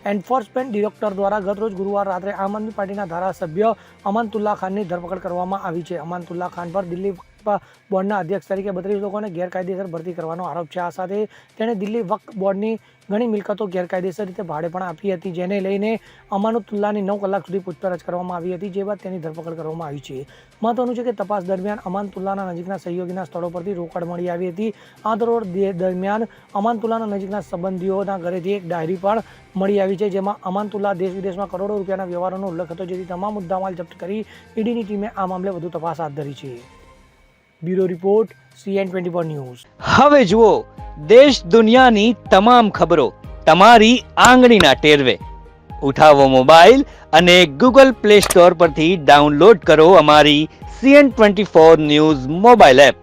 Enforcement director દ્વારા ગતરોજ ગુરુવાર રાત્રે આમ આદમી પાર્ટીના ધારાસભ્ય અમાનતુલ્લા ખાનની ધરપકડ કરવામાં આવી છે. અમાનતુલ્લા ખાન પર દિલ્હી બોર્ડના અધ્યક્ષ તરીકે 32 લોકોને ગેરકાયદેસર ભરતી કરવાનો આરોપ છે. આ સાથે તેણે દિલ્હી વક્ફ બોર્ડની ઘણી મિલકતો ગેરકાયદેસર રીતે ભાડે પણ આપી હતી, જેને લઈને અમાનતુલ્લાની 9 કલાક સુધી પૂછપરછ કરવામાં આવી હતી, જે બાદ તેની ધરપકડ કરવામાં આવી છે. મહત્વનું છે કે તપાસ દરમિયાન અમાનતુલ્લાના નજીકના સહયોગીના સ્થળો પરથી રોકડ મળી આવી હતી. આ દરમિયાન અમાનતુલ્લાના નજીકના સંબંધીઓના ઘરેથી એક ડાયરી પણ મળી આવી છે, જેમાં અમાનતુલ્લા દેશ વિદેશમાં કરોડો રૂપિયાના વ્યવહારોનો ઉલ્લેખ હતો, જેથી તમામ મુદ્દામાલ જપ્ત કરી ઈડીની ટીમે આ મામલે વધુ તપાસ હાથ ધરી છે. Bureau report CN24 news. હવે જુઓ દેશ દુનિયાની તમામ ખબરો તમારી આંગળીના ટેરવે. ઉઠાવો મોબાઈલ અને Google Play Store પરથી ડાઉનલોડ કરો અમારી CN24 ન્યૂઝ મોબાઈલ એપ.